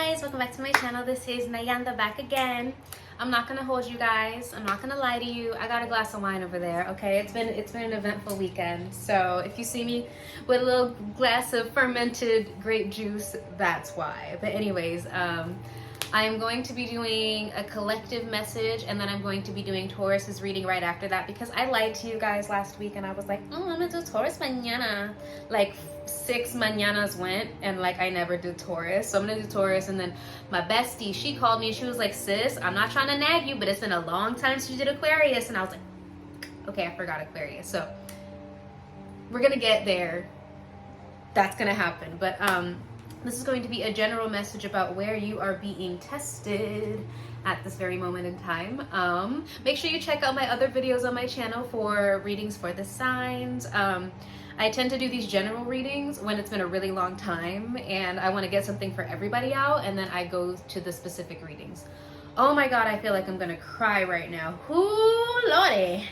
guys, welcome back to my channel. This is Nayanda back again. I'm not gonna hold you guys. I'm not gonna lie to you. I got a glass of wine over there. Okay, it's been an eventful weekend. So if you see me with a little glass of fermented grape juice, that's why. But anyways, I'm going to be doing a collective message, and then I'm going to be doing Taurus's reading right after that, because I lied to you guys last week and I was like, oh, I'm gonna do Taurus mañana. Like 6 mañanas went and like I never did Taurus. So I'm gonna do Taurus, and then my bestie, she called me and she was like, sis, I'm not trying to nag you, but it's been a long time since you did Aquarius. And I was like, okay, I forgot Aquarius. So we're gonna get there. That's gonna happen. But this is going to be a general message about where you are being tested at this very moment in time. Make sure you check out my other videos on my channel for readings for the signs. I tend to do these general readings when it's been a really long time and I want to get something for everybody out, and then I go to the specific readings. Oh my god, I feel like I'm gonna cry right now. Ooh, lordy.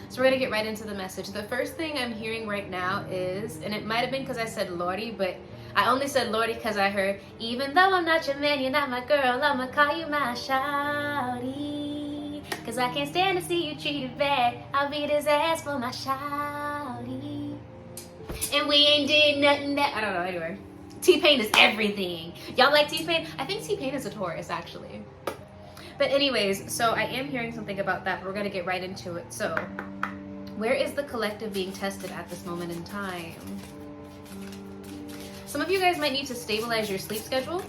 So we're gonna get right into the message. The first thing I'm hearing right now is, and it might have been because I said Lordy, but I only said Lordy because I heard, even though I'm not your man, you're not my girl, I'ma call you my shawty. Cause I can't stand to see you treated bad, I'll beat his ass for my shawty. And we ain't did nothing that, I don't know, anyway. T-Pain is everything. Y'all like T-Pain? I think T-Pain is a Taurus, actually. But anyways, so I am hearing something about that, but we're gonna get right into it. So, where is the collective being tested at this moment in time? Some of you guys might need to stabilize your sleep schedule.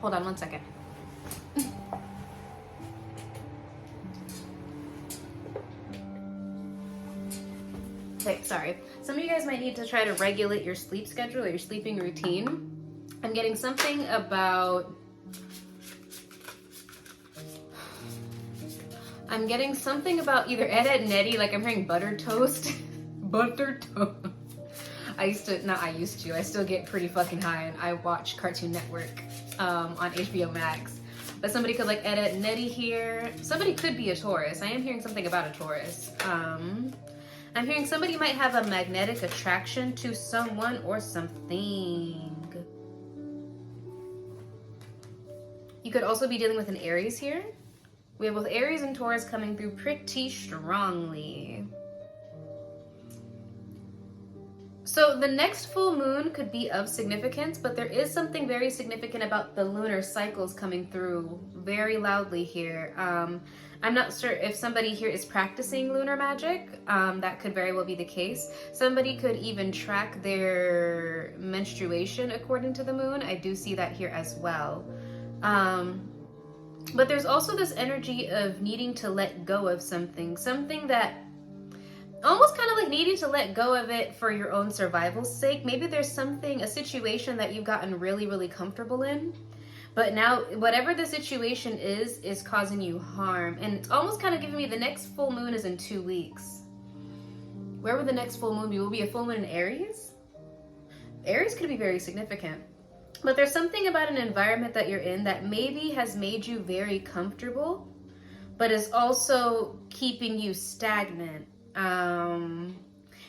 Hold on one second. Okay, sorry. Some of you guys might need to try to regulate your sleep schedule or your sleeping routine. I'm getting something about either Ed, Edd n Eddy, like I'm hearing buttered toast. Buttered toast. I still get pretty fucking high and I watch Cartoon Network on HBO Max. But somebody could like Ed, Edd n Eddy here. Somebody could be a Taurus. I am hearing something about a Taurus. I'm hearing somebody might have a magnetic attraction to someone or something. You could also be dealing with an Aries here. We have both Aries and Taurus coming through pretty strongly. So the next full moon could be of significance, but there is something very significant about the lunar cycles coming through very loudly here. I'm not sure if somebody here is practicing lunar magic. That could very well be the case. Somebody could even track their menstruation according to the moon. I do see that here as well. But there's also this energy of needing to let go of something that almost kind of like needing to let go of it for your own survival's sake. Maybe there's a situation that you've gotten really, really comfortable in, but now whatever the situation is causing you harm. And it's almost kind of giving me the next full moon is in 2 weeks. Where would the next full moon be? Will it be a full moon in Aries? Aries could be very significant. But there's something about an environment that you're in that maybe has made you very comfortable, but is also keeping you stagnant.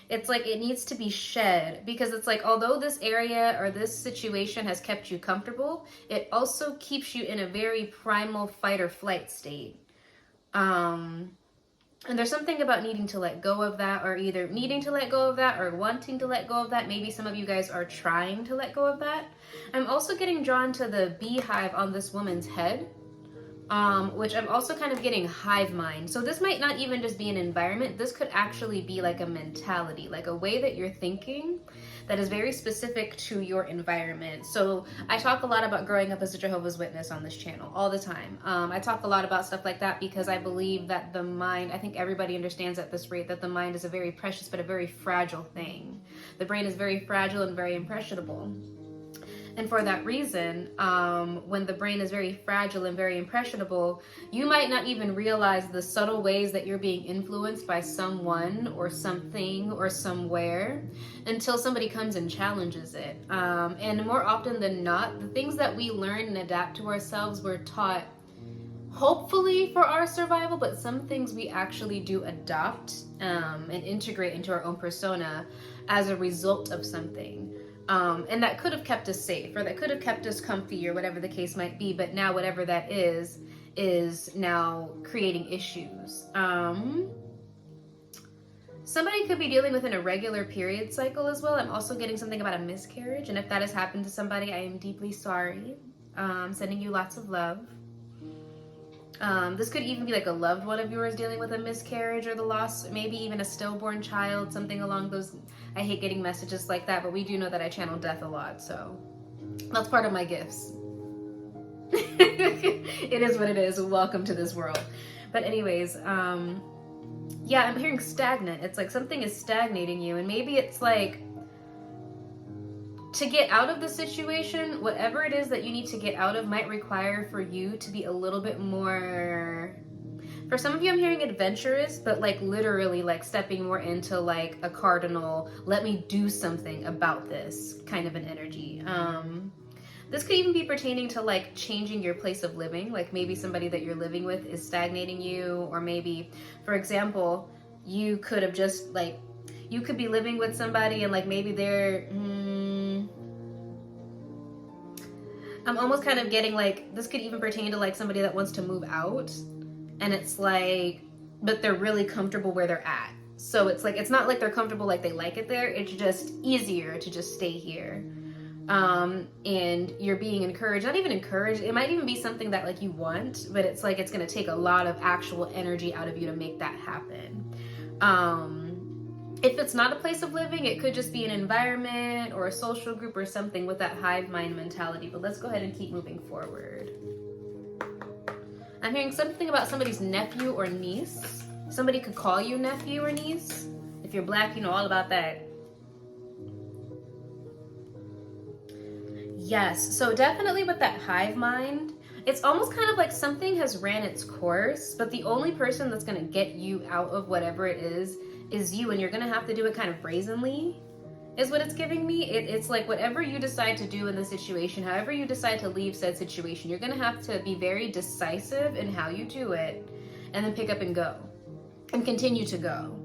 It's like it needs to be shed, because it's like, although this area or this situation has kept you comfortable, it also keeps you in a very primal fight or flight state. And there's something about needing to let go of that, or either needing to let go of that or wanting to let go of that. Maybe some of you guys are trying to let go of that. I'm also getting drawn to the beehive on this woman's head, which I'm also kind of getting hive mind. So this might not even just be an environment. This could actually be like a mentality, like a way that you're thinking that is very specific to your environment. So I talk a lot about growing up as a Jehovah's Witness on this channel all the time. I talk a lot about stuff like that because I believe that the mind, I think everybody understands at this rate that the mind is a very precious but a very fragile thing. The brain is very fragile and very impressionable. And for that reason, when the brain is very fragile and very impressionable, you might not even realize the subtle ways that you're being influenced by someone or something or somewhere until somebody comes and challenges it. And more often than not, the things that we learn and adapt to ourselves were taught hopefully for our survival, but some things we actually do adopt and integrate into our own persona as a result of something. And that could have kept us safe, or that could have kept us comfy, or whatever the case might be. But now whatever that is now creating issues. Somebody could be dealing with an irregular period cycle as well. I'm also getting something about a miscarriage. And if that has happened to somebody, I am deeply sorry. Sending you lots of love. This could even be like a loved one of yours dealing with a miscarriage or the loss, maybe even a stillborn child, something along those. I hate getting messages like that, but we do know that I channel death a lot, so that's part of my gifts. It is what it is. Welcome to this world. But anyways, yeah, I'm hearing stagnant. It's like something is stagnating you, and maybe it's like to get out of the situation, whatever it is that you need to get out of might require for you to be a little bit more, for some of you I'm hearing adventurous, but like literally like stepping more into like a cardinal, let me do something about this kind of an energy. This could even be pertaining to like changing your place of living. Like maybe somebody that you're living with is stagnating you, or maybe, for example, you could have just like, you could be living with somebody and like maybe they're, I'm almost kind of getting like, this could even pertain to like somebody that wants to move out, and it's like, but they're really comfortable where they're at. So it's like, it's not like they're comfortable, like they like it there. It's just easier to just stay here. And you're being encouraged, not even encouraged. It might even be something that like you want, but it's like, it's going to take a lot of actual energy out of you to make that happen. If it's not a place of living, it could just be an environment or a social group or something with that hive mind mentality. But let's go ahead and keep moving forward. I'm hearing something about somebody's nephew or niece. Somebody could call you nephew or niece. If you're Black, you know all about that. Yes, so definitely with that hive mind, it's almost kind of like something has ran its course, but the only person that's going to get you out of whatever it is you, and you're going to have to do it kind of brazenly, is what it's giving me. It's like whatever you decide to do in the situation, however you decide to leave said situation, you're going to have to be very decisive in how you do it, and then pick up and go, and continue to go.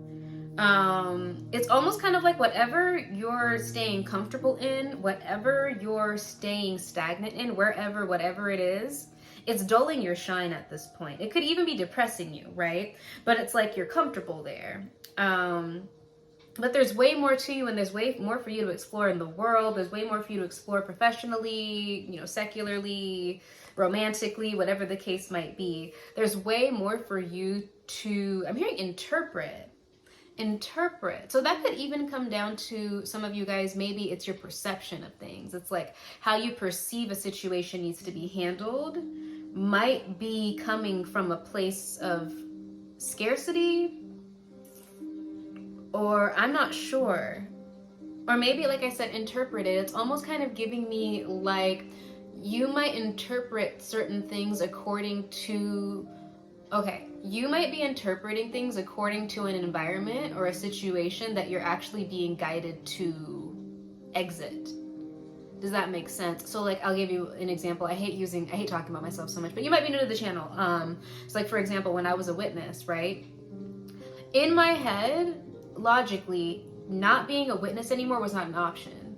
It's almost kind of like whatever you're staying comfortable in, whatever you're staying stagnant in, wherever, whatever it is, it's dulling your shine at this point. It could even be depressing you, right? But it's like you're comfortable there. But there's way more to you, and there's way more for you to explore in the world. There's way more for you to explore professionally, you know, secularly, romantically, whatever the case might be. There's way more for you to, I'm hearing interpret. So that could even come down to some of you guys, maybe it's your perception of things. It's like how you perceive a situation needs to be handled might be coming from a place of scarcity, or I'm not sure. Or maybe, like I said, interpret it. It's almost kind of giving me like you might interpret certain things according to, okay, you might be interpreting things according to an environment or a situation that you're actually being guided to exit. Does that make sense? So like, I'll give you an example. I hate talking about myself so much, but you might be new to the channel. So like, for example, when I was a witness, right? In my head, logically, not being a witness anymore was not an option.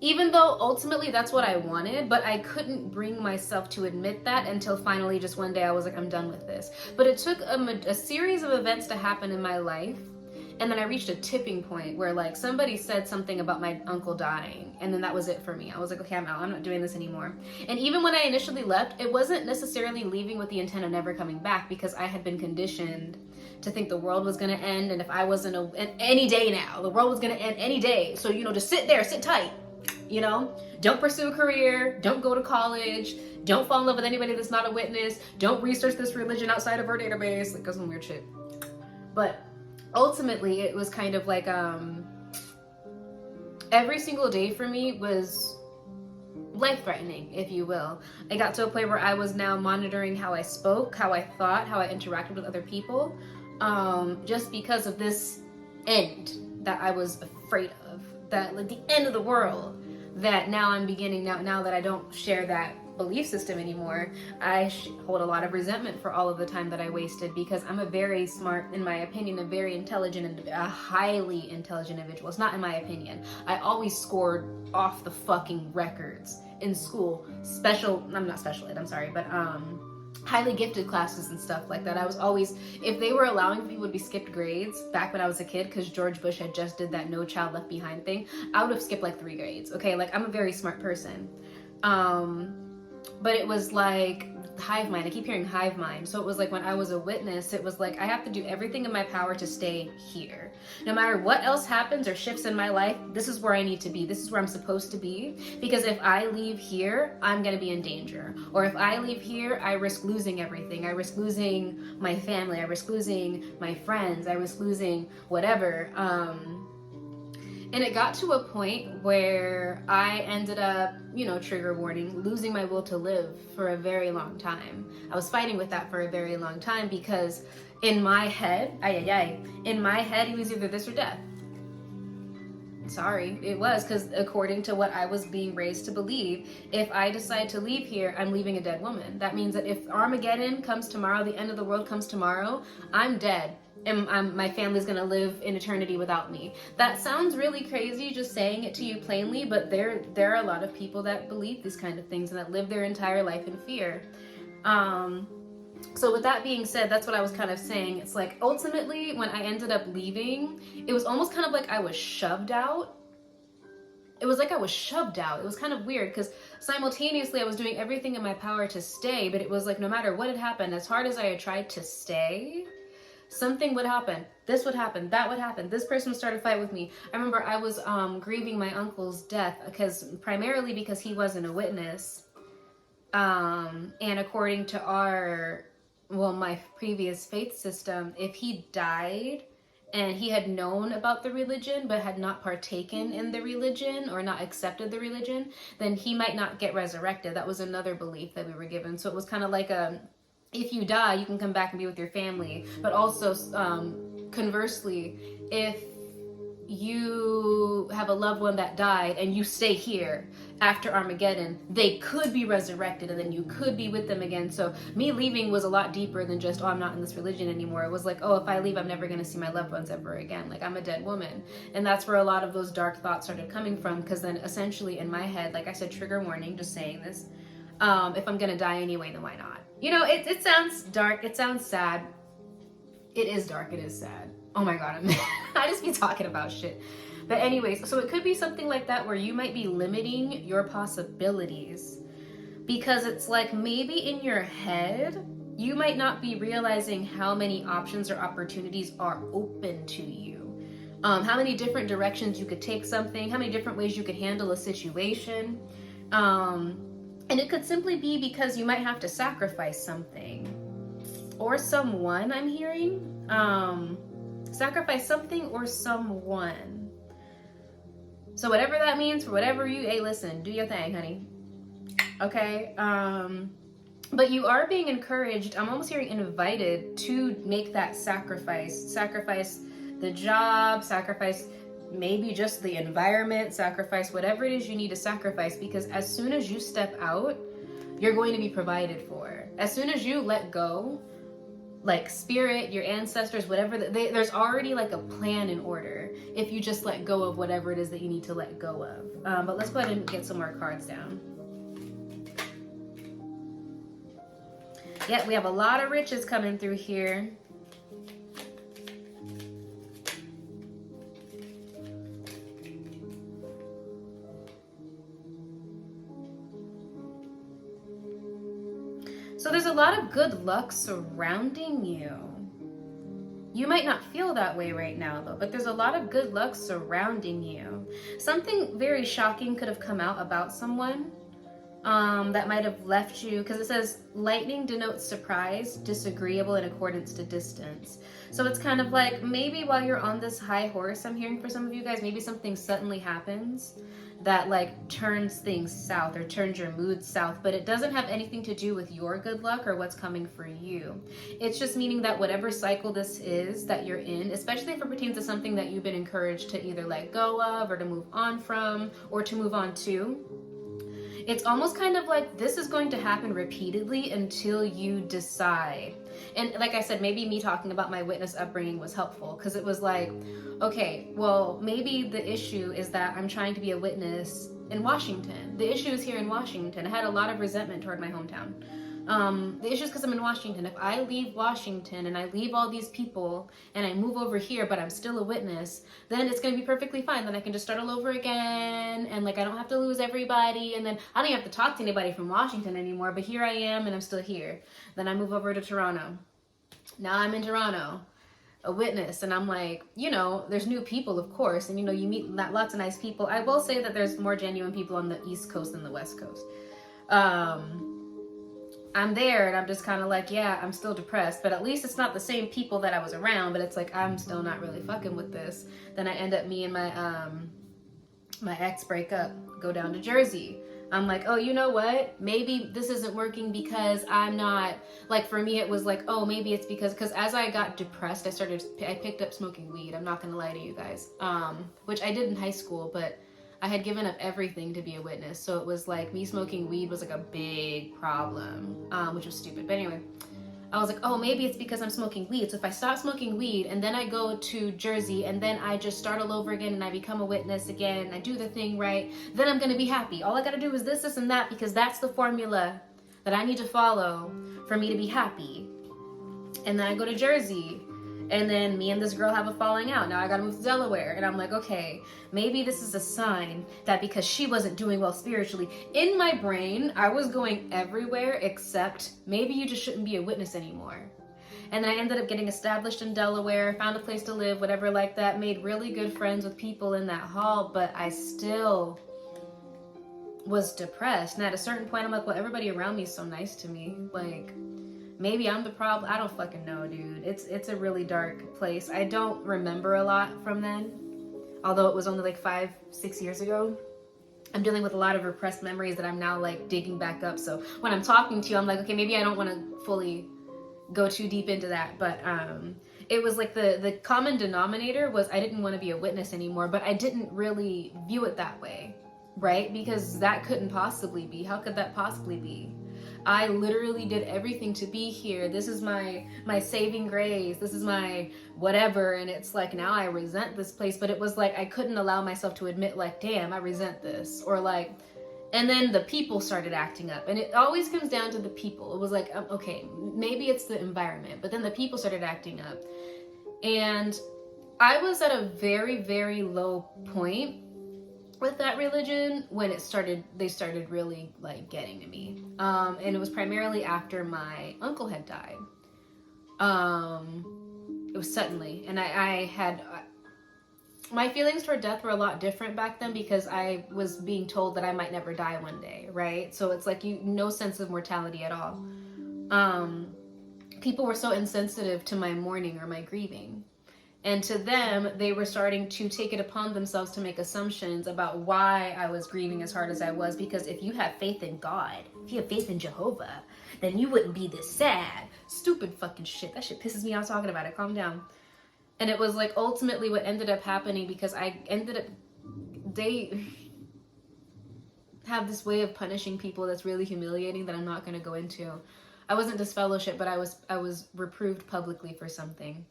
Even though ultimately that's what I wanted, but I couldn't bring myself to admit that until finally just one day I was like, I'm done with this. But it took a series of events to happen in my life. And then I reached a tipping point where like somebody said something about my uncle dying. And then that was it for me. I was like, okay, I'm out. I'm not doing this anymore. And even when I initially left, it wasn't necessarily leaving with the intent of never coming back, because I had been conditioned to think the world was going to end. And if I wasn't any day now, the world was going to end any day. So, you know, just sit there, sit tight. You know, don't pursue a career, don't go to college, don't fall in love with anybody that's not a witness, don't research this religion outside of our database, like some weird shit. But ultimately it was kind of like every single day for me was life-threatening, if you will. I got to a point where I was now monitoring how I spoke, how I thought, how I interacted with other people, just because of this end that I was afraid of, that like the end of the world that now I'm beginning, now that I don't share that belief system anymore, I hold a lot of resentment for all of the time that I wasted, because I'm a very smart, in my opinion, a very intelligent, a highly intelligent individual. It's not in my opinion. I always scored off the fucking records in school. I'm not special ed, I'm sorry, but highly gifted classes and stuff like that. I was always, if they were allowing people to be skipped grades back when I was a kid, because George Bush had just did that No Child Left Behind thing, I would have skipped like 3 grades. Okay, like I'm a very smart person. But it was like hive mind. I keep hearing hive mind. So it was like when I was a witness, it was like I have to do everything in my power to stay here. No matter what else happens or shifts in my life, this is where I need to be. This is where I'm supposed to be. Because if I leave here, I'm going to be in danger. Or if I leave here, I risk losing everything. I risk losing my family. I risk losing my friends. I risk losing whatever. And it got to a point where I ended up, trigger warning, losing my will to live for a very long time. I was fighting with that for a very long time, because in my head, in my head, it was either this or death. Sorry, it was, because according to what I was being raised to believe, if I decide to leave here, I'm leaving a dead woman. That means that if Armageddon comes tomorrow, the end of the world comes tomorrow, I'm dead. And my family's gonna live in eternity without me. That sounds really crazy, just saying it to you plainly, but there are a lot of people that believe these kind of things and that live their entire life in fear. So with that being said, that's what I was kind of saying. It's like, ultimately, when I ended up leaving, it was almost kind of like I was shoved out. It was like I was shoved out. It was kind of weird, because simultaneously I was doing everything in my power to stay, but it was like no matter what had happened, as hard as I had tried to stay, something would happen. This would happen. That would happen. This person would start a fight with me. I remember I was grieving my uncle's death, primarily because he wasn't a witness. And according to my previous faith system, if he died and he had known about the religion but had not partaken in the religion or not accepted the religion, then he might not get resurrected. That was another belief that we were given. So it was kind of like if you die, you can come back and be with your family. But also, conversely, if you have a loved one that died and you stay here after Armageddon, they could be resurrected and then you could be with them again. So me leaving was a lot deeper than just, I'm not in this religion anymore. It was like, if I leave, I'm never going to see my loved ones ever again. Like, I'm a dead woman. And that's where a lot of those dark thoughts started coming from, because then essentially in my head, like I said, trigger warning, just saying this, if I'm going to die anyway, then why not? It sounds dark. It sounds sad. It is dark. It is sad. Oh my God, I just be talking about shit. But anyways, so it could be something like that where you might be limiting your possibilities, because it's like maybe in your head, you might not be realizing how many options or opportunities are open to you. How many different directions you could take something, how many different ways you could handle a situation. And it could simply be because you might have to sacrifice something or someone, I'm hearing. Sacrifice something or someone. So whatever that means, for whatever hey, listen, do your thing, honey. Okay? But you are being encouraged, I'm almost hearing invited to make that sacrifice. Sacrifice the job, sacrifice maybe just the environment, sacrifice whatever it is you need to sacrifice, because as soon as you step out, you're going to be provided for. As soon as you let go, like spirit, your ancestors, whatever, there's already like a plan in order if you just let go of whatever it is that you need to let go of. But let's go ahead and get some more cards down. Yeah, we have a lot of riches coming through here. So there's a lot of good luck surrounding you. You might not feel that way right now though, but there's a lot of good luck surrounding you. Something very shocking could have come out about someone that might have left you, because it says lightning denotes surprise, disagreeable in accordance to distance. So it's kind of like maybe while you're on this high horse, I'm hearing for some of you guys, maybe something suddenly happens that like turns things south or turns your mood south, but it doesn't have anything to do with your good luck or what's coming for you. It's just meaning that whatever cycle this is that you're in, especially if it pertains to something that you've been encouraged to either let go of or to move on from or to move on to, it's almost kind of like this is going to happen repeatedly until you decide. And like I said, maybe me talking about my witness upbringing was helpful, because it was like, okay, well, maybe the issue is that I'm trying to be a witness in Washington. The issue is here in Washington. I had a lot of resentment toward my hometown. The issue is because I'm in Washington. If I leave Washington and I leave all these people and I move over here, but I'm still a witness, then it's going to be perfectly fine. Then I can just start all over again, and like I don't have to lose everybody, and then I don't even have to talk to anybody from Washington anymore, but here I am and I'm still here. Then I move over to Toronto. Now I'm in Toronto, a witness, and I'm like, you know, there's new people, of course, and you know, you meet lots of nice people. I will say that there's more genuine people on the East Coast than the West Coast. I'm there and I'm just kind of like, yeah, I'm still depressed, but at least it's not the same people that I was around, but it's like, I'm still not really fucking with this. Then I end up, me and my ex break up, go down to Jersey. I'm like, oh, you know what? Maybe this isn't working because I'm not, like for me, it was like, oh, maybe it's because as I got depressed, I picked up smoking weed. I'm not going to lie to you guys, which I did in high school, but I had given up everything to be a witness. So it was like me smoking weed was like a big problem, which was stupid. But anyway, I was like, oh, maybe it's because I'm smoking weed. So if I stop smoking weed and then I go to Jersey and then I just start all over again and I become a witness again and I do the thing right, then I'm going to be happy. All I got to do is this, and that, because that's the formula that I need to follow for me to be happy. And then I go to Jersey. And then me and this girl have a falling out. Now I gotta move to Delaware. And I'm like, okay, maybe this is a sign that because she wasn't doing well spiritually, in my brain, I was going everywhere except maybe you just shouldn't be a witness anymore. And then I ended up getting established in Delaware, found a place to live, whatever like that, made really good friends with people in that hall, but I still was depressed. And at a certain point, I'm like, well, everybody around me is so nice to me. Like, maybe I'm the problem. I don't fucking know, dude. It's a really dark place. I don't remember a lot from then, although it was only like 5-6 years ago. I'm dealing with a lot of repressed memories that I'm now like digging back up. So when I'm talking to you, I'm like, okay, maybe I don't want to fully go too deep into that. But it was like the common denominator was I didn't want to be a witness anymore, but I didn't really view it that way, right? Because that couldn't possibly be. How could that possibly be? I literally did everything to be here. This is my saving grace. This is my whatever. And it's like, now I resent this place. But it was like, I couldn't allow myself to admit like, damn, I resent this. Or like, and then the people started acting up. And it always comes down to the people. It was like, okay, maybe it's the environment. But then the people started acting up. And I was at a very, very low point with that religion when they started really like getting to me, and it was primarily after my uncle had died. It was suddenly, and I had my feelings toward death were a lot different back then because I was being told that I might never die one day, right? So it's like no sense of mortality at all. People were so insensitive to my mourning or my grieving. And to them, they were starting to take it upon themselves to make assumptions about why I was grieving as hard as I was. Because if you have faith in God, if you have faith in Jehovah, then you wouldn't be this sad. Stupid fucking shit. That shit pisses me off talking about it. Calm down. And it was like ultimately what ended up happening because they have this way of punishing people that's really humiliating that I'm not going to go into. I wasn't disfellowshipped, but I was reproved publicly for something.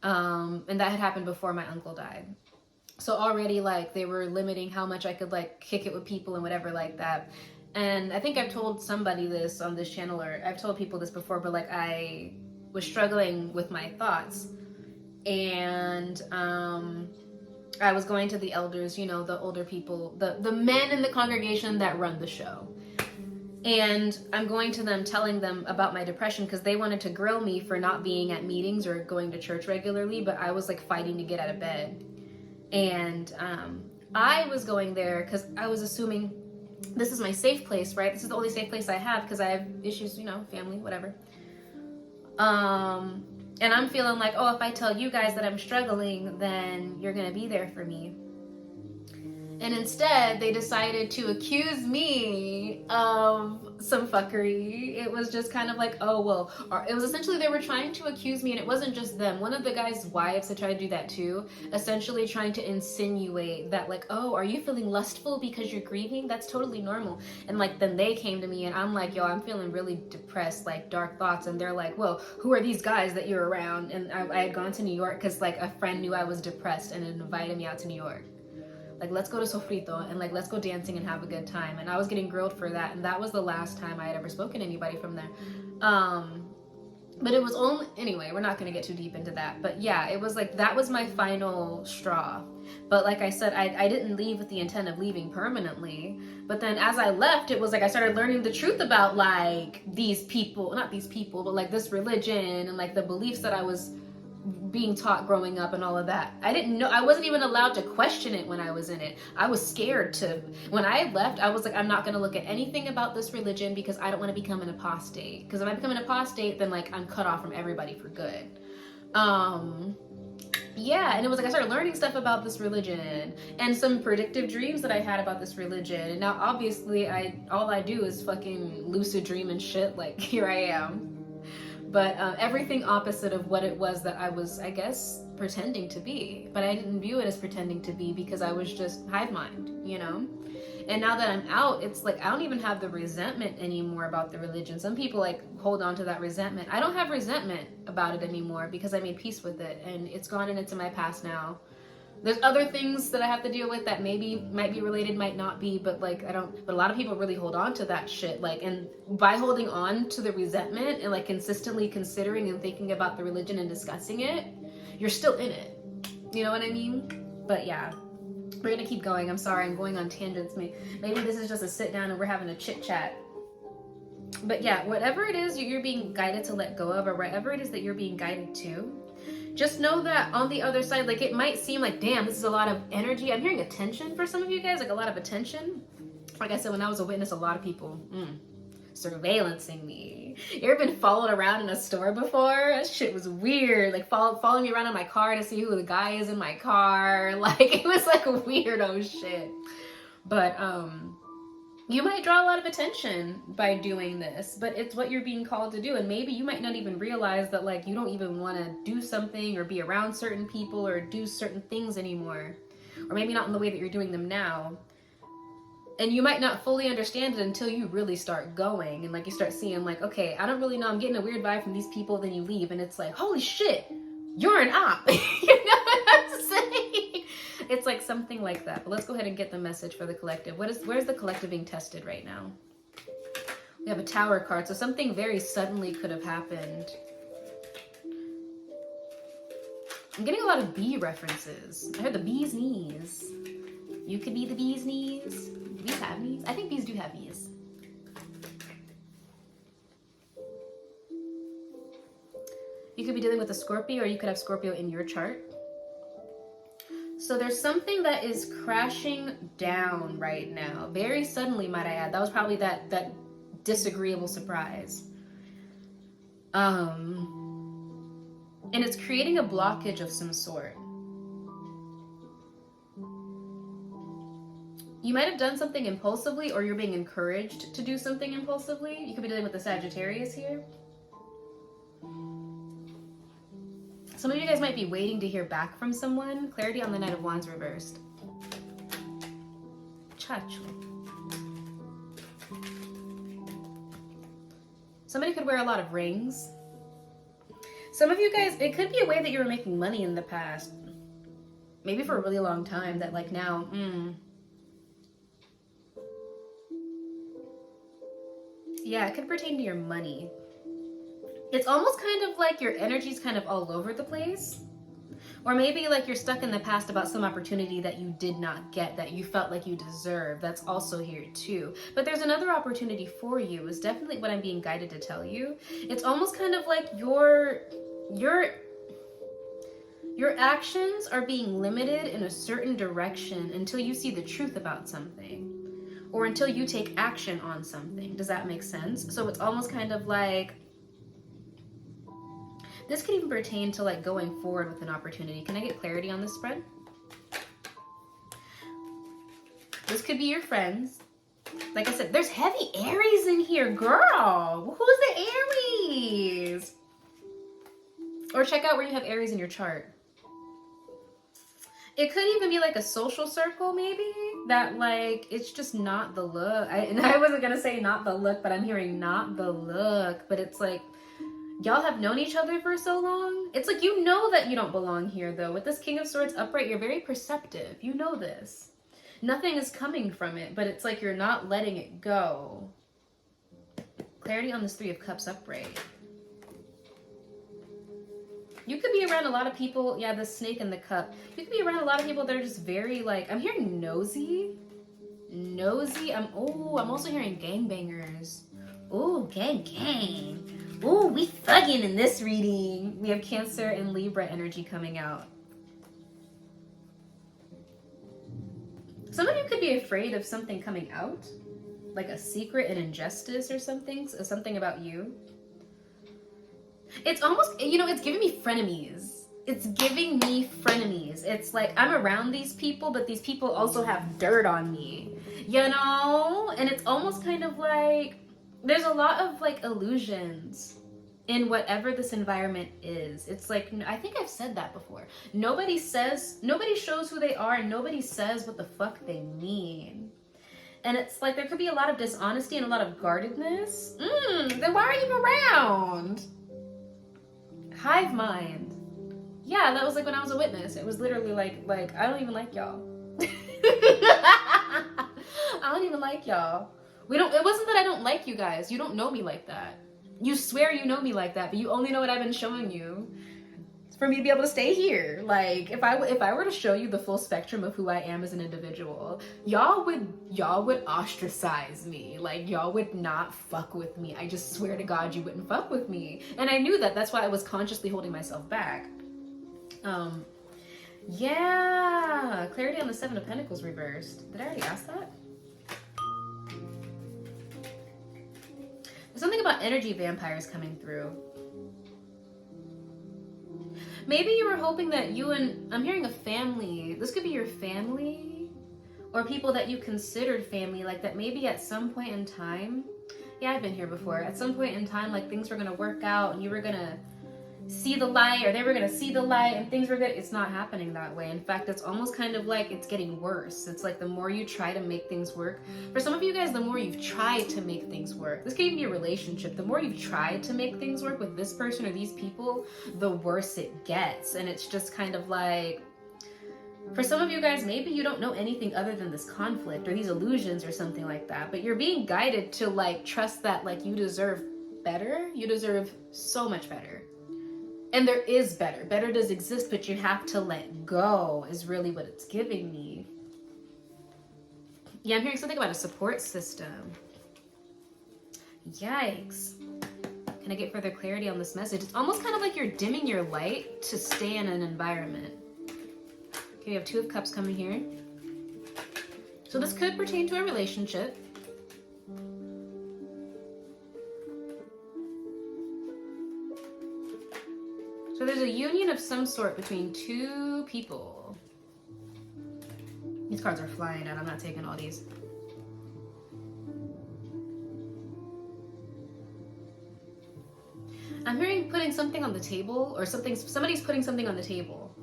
And that had happened before my uncle died. So already like they were limiting how much I could like kick it with people and whatever like that. And I think I've told somebody this on this channel, or I've told people this before, but like I was struggling with my thoughts. And I was going to the elders, you know, the older people, the men in the congregation that run the show. And I'm going to them telling them about my depression because they wanted to grill me for not being at meetings or going to church regularly, but I was like fighting to get out of bed. And I was going there because I was assuming this is my safe place, right? This is the only safe place I have because I have issues, you know, family, whatever. And I'm feeling like, oh, if I tell you guys that I'm struggling, then you're gonna be there for me. And instead, they decided to accuse me of some fuckery. It was just kind of like, oh, well, it was essentially they were trying to accuse me, and it wasn't just them. One of the guy's wives had tried to do that too, essentially trying to insinuate that, like, oh, are you feeling lustful because you're grieving? That's totally normal. And like, then they came to me, and I'm like, yo, I'm feeling really depressed, like dark thoughts. And they're like, well, who are these guys that you're around? And I had gone to New York because like a friend knew I was depressed and invited me out to New York. Like, let's go to Sofrito and like, let's go dancing and have a good time. And I was getting grilled for that. And that was the last time I had ever spoken to anybody from there. But it was only, anyway, we're not going to get too deep into that. But yeah, it was like, that was my final straw. But like I said, I didn't leave with the intent of leaving permanently. But then as I left, it was like I started learning the truth about like these people, not these people, but like this religion and like the beliefs that I was being taught growing up and all of that. I didn't know, I wasn't even allowed to question it when I was in it. I was scared to, when I left, I was like, I'm not going to look at anything about this religion because I don't want to become an apostate. Because if I become an apostate, then like I'm cut off from everybody for good. Yeah, and it was like I started learning stuff about this religion and some predictive dreams that I had about this religion. And now obviously all I do is fucking lucid dream and shit. Like, here I am. But everything opposite of what it was that I was, I guess, pretending to be. But I didn't view it as pretending to be because I was just hive mind, you know? And now that I'm out, it's like I don't even have the resentment anymore about the religion. Some people like hold on to that resentment. I don't have resentment about it anymore because I made peace with it and it's gone and it's in my past now. There's other things that I have to deal with that maybe might be related, might not be, but like but a lot of people really hold on to that shit. Like, and by holding on to the resentment and like consistently considering and thinking about the religion and discussing it, you're still in it. You know what I mean? But yeah, we're gonna keep going. I'm sorry, I'm going on tangents. Maybe this is just a sit down and we're having a chit chat. But yeah, whatever it is you're being guided to let go of, or whatever it is that you're being guided to, just know that on the other side, like it might seem like, damn, this is a lot of energy. I'm hearing attention for some of you guys, like a lot of attention. Like I said, when I was a witness, a lot of people surveillancing me. You ever been followed around in a store before? That shit was weird. Like following me around in my car to see who the guy is in my car. Like it was like a weirdo shit. But you might draw a lot of attention by doing this, but it's what you're being called to do. And maybe you might not even realize that like you don't even want to do something or be around certain people or do certain things anymore. Or maybe not in the way that you're doing them now. And you might not fully understand it until you really start going. And like you start seeing like, okay, I don't really know. I'm getting a weird vibe from these people. Then you leave and it's like, holy shit, you're an op. You know what I'm saying? It's like something like that. But let's go ahead and get the message for the collective. Where's the collective being tested right now? We have a Tower card. So something very suddenly could have happened. I'm getting a lot of bee references. I heard the bee's knees. You could be the bee's knees. Do bees have knees? I think bees do have knees. You could be dealing with a Scorpio, or you could have Scorpio in your chart. So there's something that is crashing down right now. Very suddenly, might I add. That was probably that disagreeable surprise. And it's creating a blockage of some sort. You might have done something impulsively, or you're being encouraged to do something impulsively. You could be dealing with the Sagittarius here. Some of you guys might be waiting to hear back from someone. Clarity on the Knight of Wands reversed. Chacho. Somebody could wear a lot of rings. Some of you guys, it could be a way that you were making money in the past. Maybe for a really long time that like now, Yeah, it could pertain to your money. It's almost kind of like your energy's kind of all over the place. Or maybe like you're stuck in the past about some opportunity that you did not get, that you felt like you deserved. That's also here too. But there's another opportunity for you, is definitely what I'm being guided to tell you. It's almost kind of like your actions are being limited in a certain direction until you see the truth about something. or until you take action on something. Does that make sense? So it's almost kind of like, this could even pertain to like going forward with an opportunity. Can I get clarity on this spread? This could be your friends. Like I said, there's heavy Aries in here, girl. Who's the Aries? Or check out where you have Aries in your chart. It could even be like a social circle, maybe, that like, it's just not the look. And I wasn't gonna say not the look, but I'm hearing not the look. But it's like, y'all have known each other for so long. It's like, you know that you don't belong here though. With this King of Swords upright, you're very perceptive. You know this. Nothing is coming from it, but it's like you're not letting it go. Clarity on this Three of Cups upright. You could be around a lot of people. Yeah, the snake and the cup. You could be around a lot of people that are just very like, I'm hearing nosy. Nosy. I'm also hearing gangbangers. Ooh, gang. Ooh, we thugging in this reading. We have Cancer and Libra energy coming out. Some of you could be afraid of something coming out, like a secret, an injustice or something about you. It's almost, you know, it's giving me frenemies. It's giving me frenemies. It's like I'm around these people, but these people also have dirt on me, you know? And it's almost kind of like there's a lot of like illusions in whatever this environment is. It's like, I think I've said that before. Nobody shows who they are, and nobody says what the fuck they mean. And it's like there could be a lot of dishonesty and a lot of guardedness. Then why are you around? Hive mind. Yeah, that was like when I was a witness. It was literally like I don't even like y'all. I don't even like y'all. It wasn't that I don't like you guys. You don't know me like that. You swear you know me like that, but you only know what I've been showing you for me to be able to stay here. Like, if I were to show you the full spectrum of who I am as an individual, y'all would ostracize me. Like, y'all would not fuck with me. I just swear to God you wouldn't fuck with me. And I knew that. That's why I was consciously holding myself back. Yeah. Clarity on the Seven of Pentacles reversed. Did I already ask that? Something about energy vampires coming through. Maybe you were hoping that I'm hearing a family. This could be your family or people that you considered family, like that maybe at some point in time, yeah, I've been here before. At some point in time, like things were going to work out and you were going to see the light, or they were going to see the light and things were good. It's not happening that way. In fact, it's almost kind of like it's getting worse. It's like the more you try to make things work. For some of you guys, the more you've tried to make things work. This can even be a relationship. The more you've tried to make things work with this person or these people, the worse it gets. And it's just kind of like, for some of you guys, maybe you don't know anything other than this conflict or these illusions or something like that, but you're being guided to like trust that like you deserve better. You deserve so much better. And there is better. Better does exist, but you have to let go is really what it's giving me. Yeah, I'm hearing something about a support system. Yikes. Can I get further clarity on this message? It's almost kind of like you're dimming your light to stay in an environment. Okay, we have Two of Cups coming here. So this could pertain to a relationship. So there's a union of some sort between two people. These cards are flying out. I'm not taking all these. I'm hearing putting something on the table, or somebody's putting something on the table.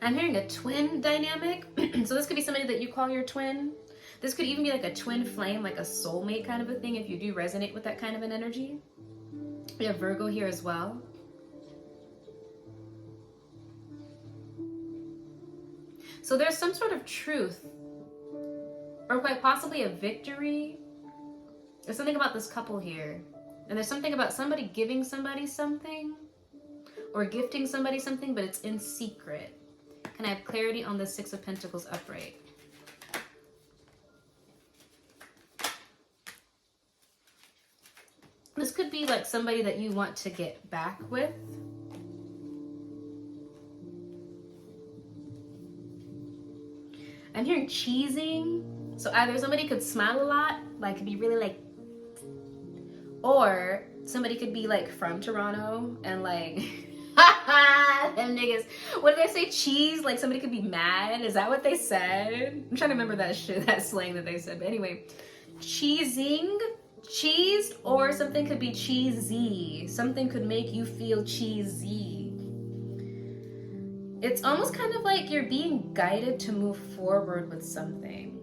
I'm hearing a twin dynamic. So this could be somebody that you call your twin. This could even be like a twin flame, like a soulmate kind of a thing, if you do resonate with that kind of an energy. We have Virgo here as well. So there's some sort of truth, or quite possibly a victory. There's something about this couple here. And there's something about somebody giving somebody something, or gifting somebody something, but it's in secret. Can I have clarity on the Six of Pentacles upright? This could be like somebody that you want to get back with. I'm hearing cheesing. So either somebody could smile a lot, like could be really like, or somebody could be like from Toronto and like, them niggas, what did they say? Cheese? Like somebody could be mad? Is that what they said? I'm trying to remember that shit, that slang that they said. But anyway, cheesing, cheesed, or something could be cheesy. Something could make you feel cheesy. It's almost kind of like you're being guided to move forward with something,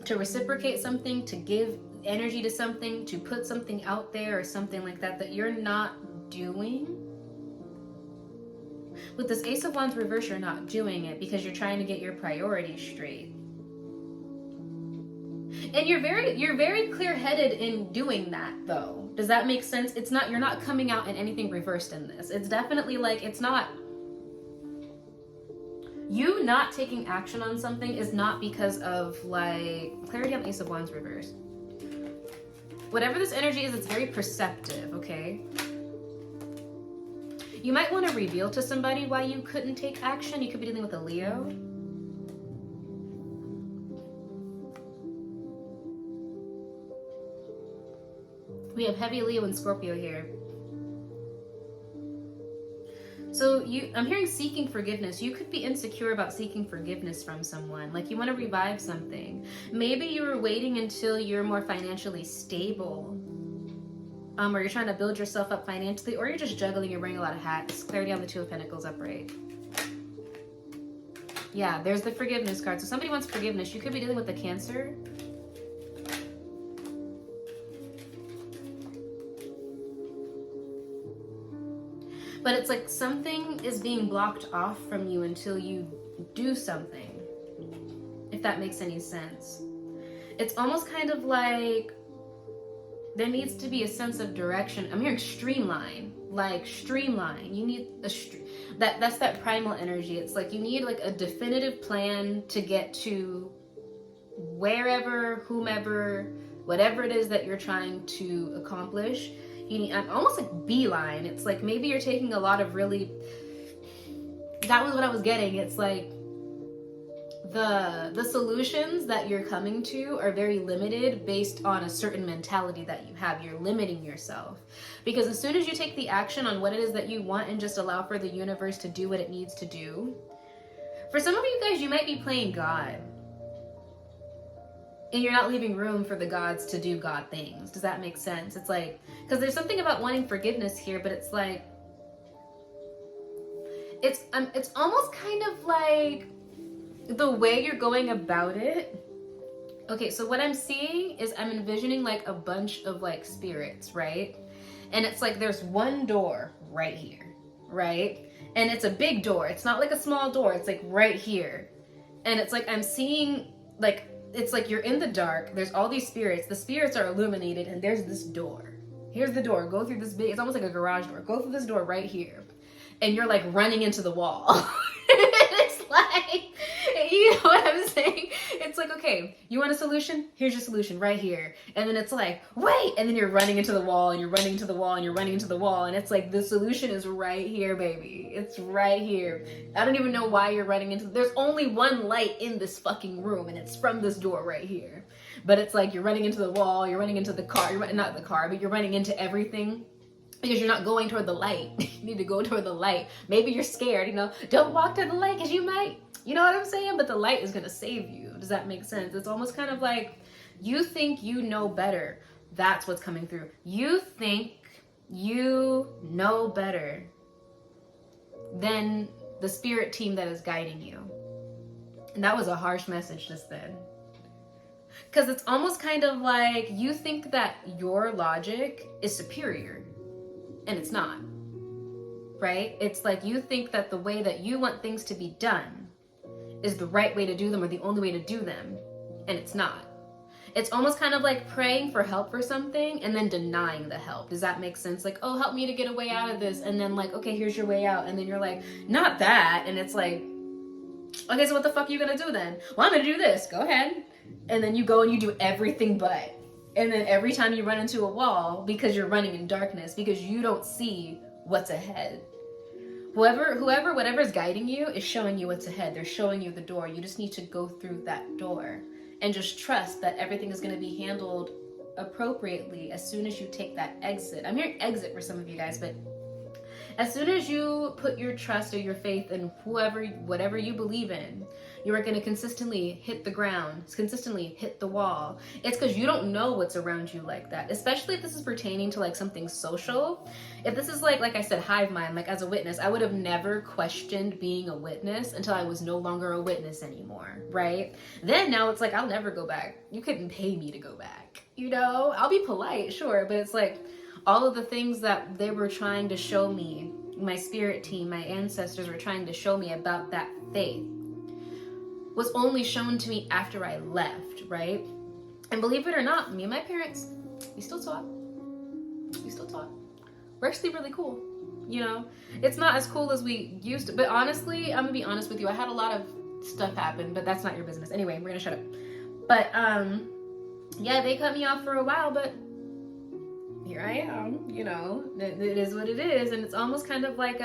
to reciprocate something, to give energy to something, to put something out there or something like that that you're not doing. With this Ace of Wands reverse, you're not doing it because you're trying to get your priorities straight. And you're very clear-headed in doing that, though. Does that make sense? It's not, you're not coming out in anything reversed in this. It's definitely like, it's not, you not taking action on something is not because of like, clarity on Ace of Wands reverse. Whatever this energy is, it's very perceptive, okay? You might want to reveal to somebody why you couldn't take action. You could be dealing with a Leo. We have heavy Leo and Scorpio here. So I'm hearing seeking forgiveness. You could be insecure about seeking forgiveness from someone. Like you want to revive something. Maybe you were waiting until you're more financially stable. Or you're trying to build yourself up financially, or you're just juggling, you're wearing a lot of hats. Clarity on the Two of Pentacles upright. Yeah, there's the forgiveness card. So somebody wants forgiveness. You could be dealing with a Cancer. But it's like something is being blocked off from you until you do something, if that makes any sense. It's almost kind of like there needs to be a sense of direction. I'm hearing streamline, like streamline. You need that's that primal energy. It's like you need like a definitive plan to get to wherever, whomever, whatever it is that you're trying to accomplish. You need, I'm almost like beeline. It's like maybe you're taking a lot of really, that was what I was getting. It's like the solutions that you're coming to are very limited based on a certain mentality that you have. You're limiting yourself. Because as soon as you take the action on what it is that you want and just allow for the universe to do what it needs to do, for some of you guys, you might be playing God. And you're not leaving room for the gods to do God things. Does that make sense? It's like, because there's something about wanting forgiveness here, but it's like, it's almost kind of like the way you're going about it. Okay, so what I'm seeing is I'm envisioning like a bunch of like spirits, right? And it's like there's one door right here, right? And it's a big door. It's not like a small door. It's like right here. And it's like I'm seeing like, it's like you're in the dark. There's all these spirits. The spirits are illuminated and there's this door. Here's the door. Go through this big, it's almost like a garage door. Go through this door right here. And you're like running into the wall. It's like, you know what I'm saying? It's like, okay, you want a solution? Here's your solution right here. And then it's like, wait, and then you're running into the wall and you're running into the wall and you're running into the wall. And it's like, the solution is right here, baby. It's right here. I don't even know why you're running into, there's only one light in this fucking room and it's from this door right here. But it's like, you're running into the wall, you're running into the car, not the car, but you're running into everything. Because you're not going toward the light. You need to go toward the light. Maybe you're scared, you know, don't walk to the light because you might, you know what I'm saying? But the light is going to save you. Does that make sense? It's almost kind of like you think you know better. That's what's coming through. You think you know better than the spirit team that is guiding you. And that was a harsh message just then. Because it's almost kind of like you think that your logic is superior. And it's not, right? It's like you think that the way that you want things to be done is the right way to do them or the only way to do them, and it's not. It's almost kind of like praying for help for something and then denying the help. Does that make sense? Like, oh, help me to get a way out of this, and then like, okay, here's your way out, and then you're like, not that, and it's like, okay, so what the fuck are you gonna do then? Well, I'm gonna do this. Go ahead. And then you go and you do everything but. And then every time you run into a wall, because you're running in darkness, because you don't see what's ahead. whatever's guiding you is showing you what's ahead. They're showing you the door. You just need to go through that door and just trust that everything is going to be handled appropriately as soon as you take that exit. I'm hearing exit for some of you guys, but as soon as you put your trust or your faith in whatever you believe in, you are going to consistently hit the ground, consistently hit the wall. It's because you don't know what's around you like that, especially if this is pertaining to like something social. If this is like I said, hive mind, like as a witness, I would have never questioned being a witness until I was no longer a witness anymore, right? Then now it's like, I'll never go back. You couldn't pay me to go back, you know? I'll be polite, sure, but it's like, all of the things that they were trying to show me, my spirit team, my ancestors were trying to show me about that faith, was only shown to me after I left, right? And believe it or not, me and my parents, we still talk. We're actually really cool, you know? It's not as cool as we used to, but honestly, I'm gonna be honest with you, I had a lot of stuff happen, but that's not your business. Anyway, we're gonna shut up. But, yeah, they cut me off for a while, but here I am, you know, it is what it is. And it's almost kind of like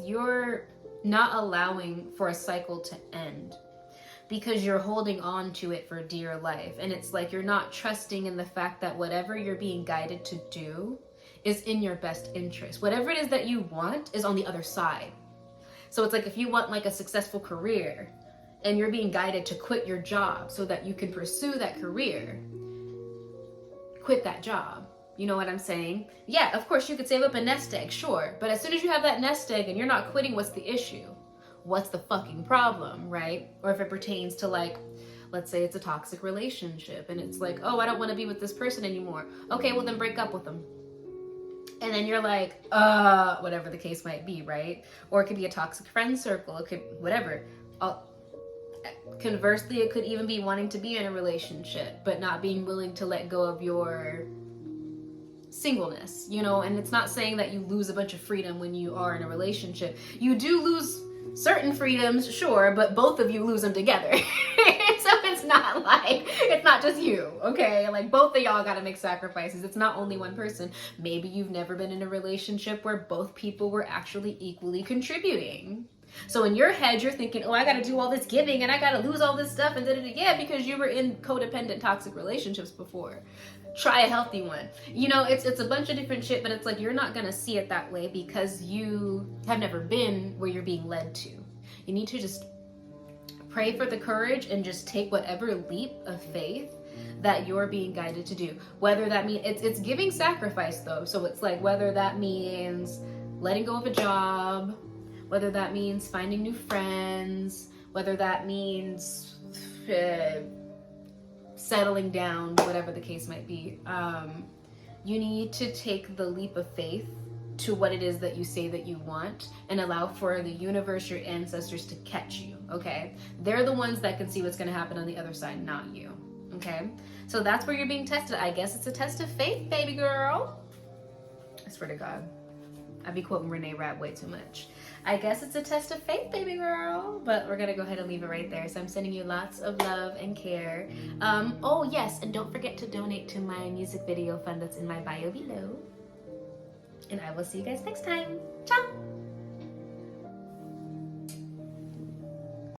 you're not allowing for a cycle to end because you're holding on to it for dear life. And it's like you're not trusting in the fact that whatever you're being guided to do is in your best interest. Whatever it is that you want is on the other side. So it's like if you want like a successful career and you're being guided to quit your job so that you can pursue that career, quit that job. You know what I'm saying? Yeah, of course you could save up a nest egg, sure. But as soon as you have that nest egg and you're not quitting, what's the issue? What's the fucking problem, right? Or if it pertains to like, let's say it's a toxic relationship and it's like, oh, I don't want to be with this person anymore. Okay, well then break up with them. And then you're like, whatever the case might be, right? Or it could be a toxic friend circle. It could, whatever. Conversely, it could even be wanting to be in a relationship, but not being willing to let go of your singleness, you know? And it's not saying that you lose a bunch of freedom when you are in a relationship. You do lose certain freedoms, sure, but both of you lose them together. So it's not like, it's not just you, okay? Like both of y'all gotta make sacrifices. It's not only one person. Maybe you've never been in a relationship where both people were actually equally contributing. So in your head, you're thinking, oh, I gotta do all this giving and I gotta lose all this stuff and da-da-da. Yeah, because you were in codependent toxic relationships before. Try a healthy one. You know, it's a bunch of different shit, but it's like you're not gonna see it that way because you have never been where you're being led to. You need to just pray for the courage and just take whatever leap of faith that you're being guided to do. Whether that means, it's giving sacrifice though. So it's like whether that means letting go of a job, whether that means finding new friends, whether that means settling down, whatever the case might be. You need to take the leap of faith to what it is that you say that you want and allow for the universe, your ancestors to catch you, okay? They're the ones that can see what's gonna happen on the other side, not you, okay? So that's where you're being tested. I guess it's a test of faith, baby girl. I swear to God. I be quoting Renee Rapp way too much. I guess it's a test of faith, baby girl. But we're gonna go ahead and leave it right there. So I'm sending you lots of love and care. Oh yes, and don't forget to donate to my music video fund that's in my bio below. And I will see you guys next time. Ciao!